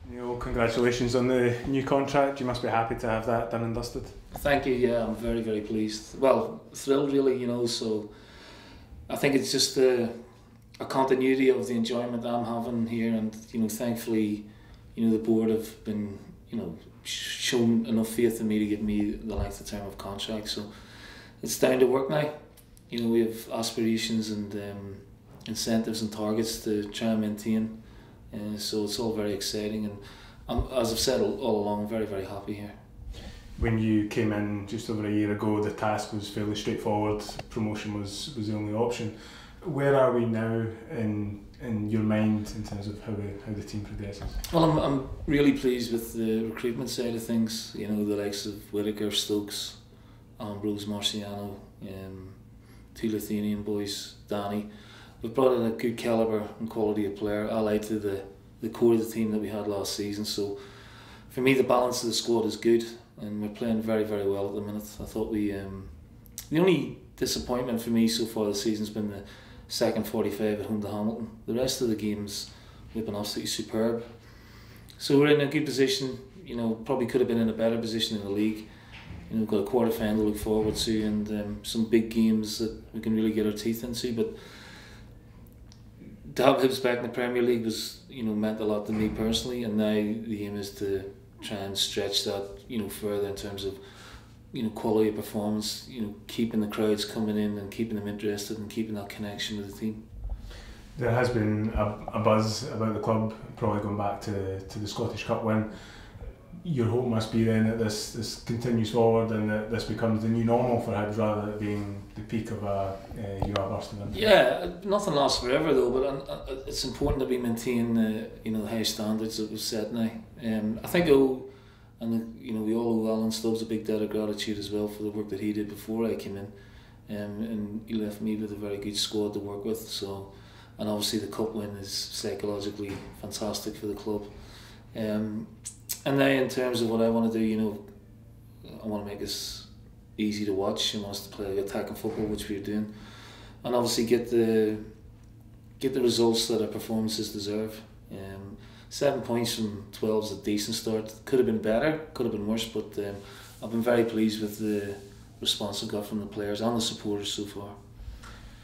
Neil, congratulations on the new contract. You must be happy to have that done and dusted. Thank you. Yeah, I'm very, very pleased. Well, thrilled really, so I think it's just a continuity of the enjoyment I'm having here, and thankfully, the board have been, shown enough faith in me to give me the length of term of contract. So it's down to work now. We have aspirations and incentives and targets to try and maintain. So it's all very exciting, and as I've said all along, I'm very, very happy here. When you came in just over a year ago, the task was fairly straightforward. Promotion was the only option. Where are we now in your mind in terms of how the team progresses? Well, I'm really pleased with the recruitment side of things. The likes of Whittaker, Stokes, Ambrose, Marciano, two Lithuanian boys, Danny. We've brought in a good calibre and quality of player, allied to the core of the team that we had last season. So for me, the balance of the squad is good, and we're playing very, very well at the minute. I thought the only disappointment for me so far this season has been the second 45 at home to Hamilton. The rest of the games we've been absolutely superb. So we're in a good position. Probably could have been in a better position in the league. We've got a quarter final to look forward to, and some big games that we can really get our teeth into. But to have Hibs back in the Premier League was, meant a lot to me personally, and now the aim is to try and stretch that, further in terms of, quality of performance, keeping the crowds coming in and keeping them interested and keeping that connection with the team. There has been a buzz about the club, probably going back to the Scottish Cup win. Your hope must be then that this continues forward and that this becomes the new normal for Hibs rather than being the peak of a burst of interest. Yeah, nothing lasts forever though, but it's important that we maintain the high standards that we've set now. I think we all owe Alan Stubbs a big debt of gratitude as well for the work that he did before I came in, and he left me with a very good squad to work with. So, and obviously the cup win is psychologically fantastic for the club. And now in terms of what I want to do, I want to make this easy to watch. I want us to play attacking football, which we're doing, and obviously get the results that our performances deserve. 7 points from 12 is a decent start. Could have been better, could have been worse, but I've been very pleased with the response I've got from the players and the supporters so far.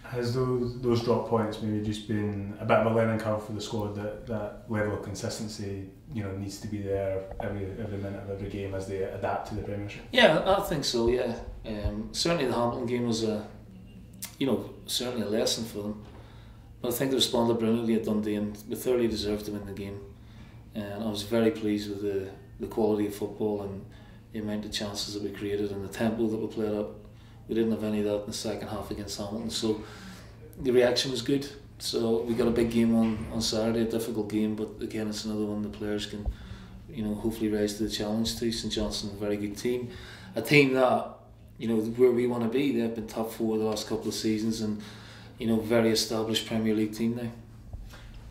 Has those drop points maybe just been a bit of a learning curve for the squad, that level of consistency needs to be there every minute of every game as they adapt to the Premiership? Yeah, I think so. Yeah, certainly the Hamilton game was certainly a lesson for them, but I think they responded brilliantly at Dundee and we thoroughly deserved to win the game. And I was very pleased with the quality of football and the amount of chances that we created and the tempo that we played up. We didn't have any of that in the second half against Hamilton, so the reaction was good. So we got a big game on Saturday, a difficult game, but again it's another one the players can hopefully rise to the challenge to. St Johnstone, a very good team, a team that where we want to be. They've been top four the last couple of seasons, and very established Premier League team now.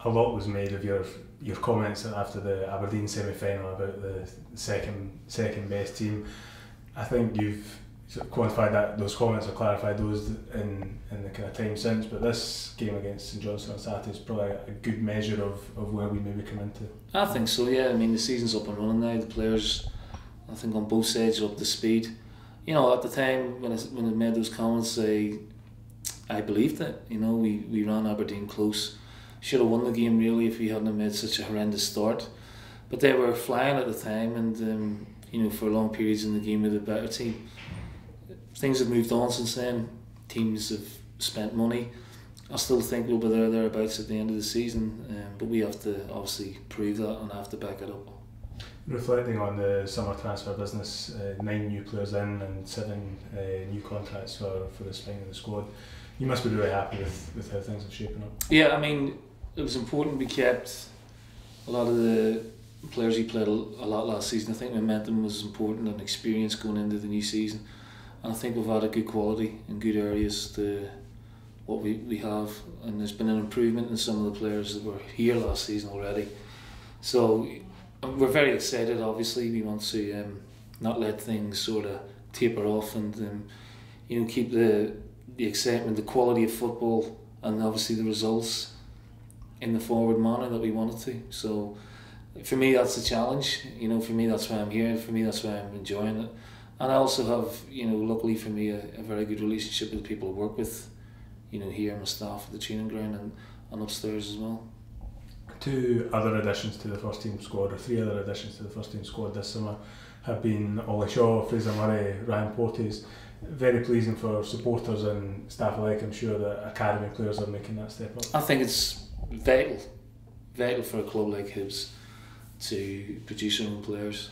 A lot was made of your comments after the Aberdeen semi-final about the second best team. I think you've sort of quantified those comments or clarified those in the kind of time since, but this game against St Johnstone on Saturday is probably a good measure of where we maybe come into. I think so, yeah. I mean, the season's up and running now. The players, I think on both sides, are up to speed. At the time when I made those comments, I believed it. We ran Aberdeen close. Should have won the game really if we hadn't made such a horrendous start. But they were flying at the time, and for long periods in the game we were the better team. Things have moved on since then. Teams have spent money. I still think we'll be thereabouts at the end of the season, but we have to obviously prove that and have to back it up. Reflecting on the summer transfer business, 9 new players in and 7 new contracts for the spine of the squad, you must be really happy with how things are shaping up. Yeah, I mean, it was important we kept a lot of the players who played a lot last season. I think momentum was important and experience going into the new season. And I think we've had a good quality in good areas to what we have, and there's been an improvement in some of the players that were here last season already. So we're very excited. Obviously, we want to not let things sort of taper off, and keep the excitement, the quality of football, and obviously the results in the forward manner that we wanted to. So for me that's a challenge. You know, for me that's why I'm here. For me that's why I'm enjoying it. And I also have, you know, luckily for me, a very good relationship with the people I work with. You know, here, my staff at the training ground and upstairs as well. 2 other additions to the first team squad, or 3 other additions to the first team squad this summer, have been Ollie Shaw, Fraser Murray, Ryan Porteous. Very pleasing for supporters and staff alike, I'm sure, that academy players are making that step up. I think it's vital for a club like Hibs to produce their own players.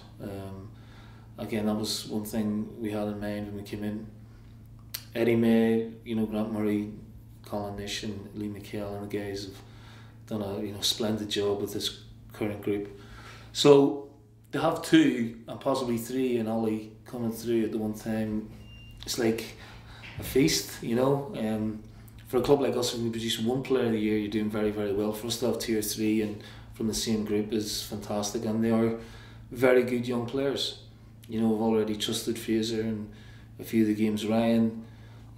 Again, that was one thing we had in mind when we came in. Eddie May, you know, Grant Murray, Colin Nish and Lee McHale and the guys have done a splendid job with this current group. So to have 2 and possibly 3 and Ollie coming through at the one time, it's like a feast, you know. For a club like us, when we produce 1 player of the year, you're doing very, very well. For us to have 2 or 3 and from the same group is fantastic, and they are very good young players. You know, we've already trusted Fraser in a few of the games. Ryan,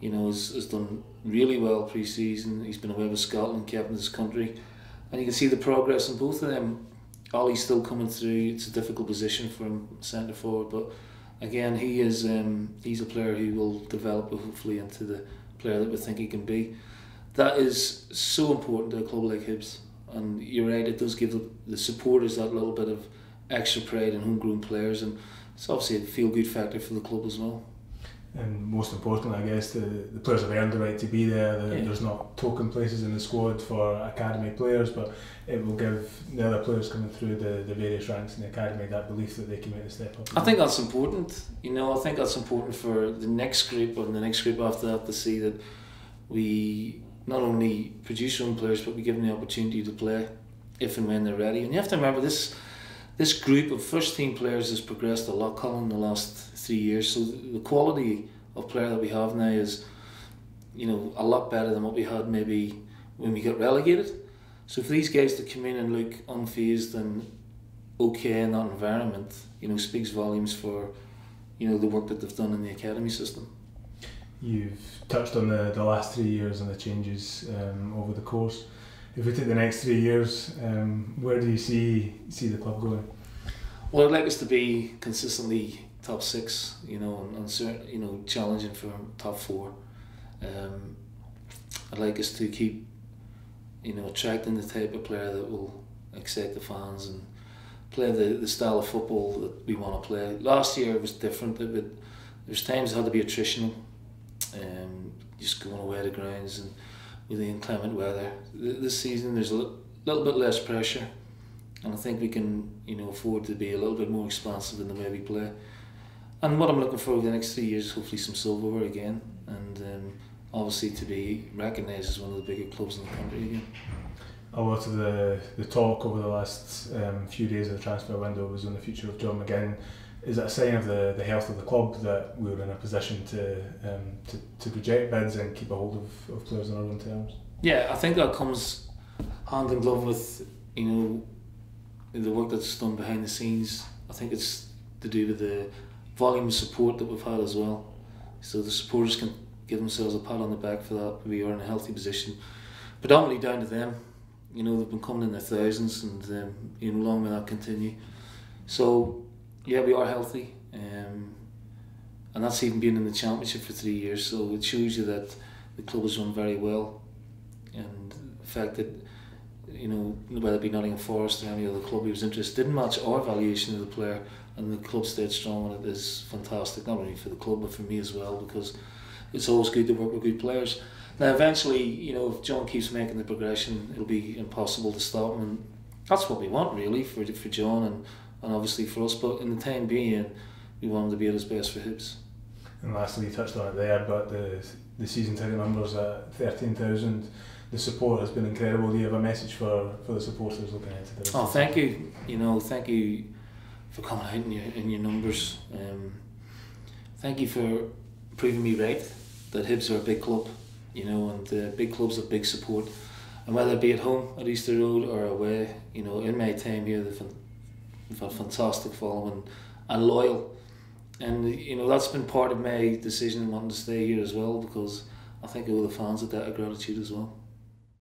you know, has done really well pre-season. He's been away with Scotland, captain his country, and you can see the progress in both of them. Ollie's still coming through. It's a difficult position for him, centre forward, but again, he's a player who will develop hopefully into the player that we think he can be. That is so important to a club like Hibs, and you're right, it does give the supporters that little bit of extra pride in homegrown players, and it's obviously a feel-good factor for the club as well. And most importantly, I guess, the players have earned the right to be there. There's not token places in the squad for academy players, but it will give the other players coming through the various ranks in the academy that belief that they can make the step up. I think that's important. You know, I think that's important for the next group or the next group after that to see that we not only produce our own players, but we give them the opportunity to play if and when they're ready. And you have to remember this group of first team players has progressed a lot, Colin, in the last 3 years. So the quality of player that we have now is, you know, a lot better than what we had maybe when we got relegated. So for these guys to come in and look unfazed and okay in that environment, you know, speaks volumes for, you know, the work that they've done in the academy system. You've touched on the last 3 years and the changes over the course. If we take the next 3 years, where do you see the club going? Well, I'd like us to be consistently top 6, you know, and certain, you know, challenging for top 4. I'd like us to keep, you know, attracting the type of player that will excite the fans and play the style of football that we want to play. Last year it was different. There's times it had to be attritional, just going away to grounds and with the inclement weather. This season there's a little bit less pressure, and I think we can, you know, afford to be a little bit more expansive in the way we play. And what I'm looking for over the next 3 years is hopefully some silverware again, and obviously to be recognised as one of the bigger clubs in the country again. A lot of the talk over the last few days of the transfer window was on the future of John McGinn. Is it a sign of the health of the club that we're in a position to project bids and keep a hold of players on our own terms? Yeah, I think that comes hand in glove with, you know, the work that's done behind the scenes. I think it's to do with the volume of support that we've had as well. So the supporters can give themselves a pat on the back for that. We are in a healthy position, predominantly down to them. You know, they've been coming in their thousands, and you know, long may that continue. So yeah, we are healthy, and that's even been in the championship for 3 years. So it shows you that the club has run very well, and the fact that, you know, whether it be Nottingham Forest or any other club who was interested didn't match our valuation of the player, and the club stayed strong on it is fantastic, not only for the club but for me as well, because it's always good to work with good players. Now eventually, you know, if John keeps making the progression, it'll be impossible to stop him, and that's what we want really for John and obviously for us, but in the time being we want him to be at his best for Hibs. And lastly, you touched on it there, but the season ticket numbers at 13,000, the support has been incredible. Do you have a message for the supporters looking into this? Oh, thank you. You know, thank you for coming out in your numbers. Thank you for proving me right that Hibs are a big club, you know, and big clubs have big support, and whether it be at home at Easter Road or away, you know, in my time here they've had fantastic following and loyal, and you know, that's been part of my decision in wanting to stay here as well, because I think all the fans have that gratitude as well.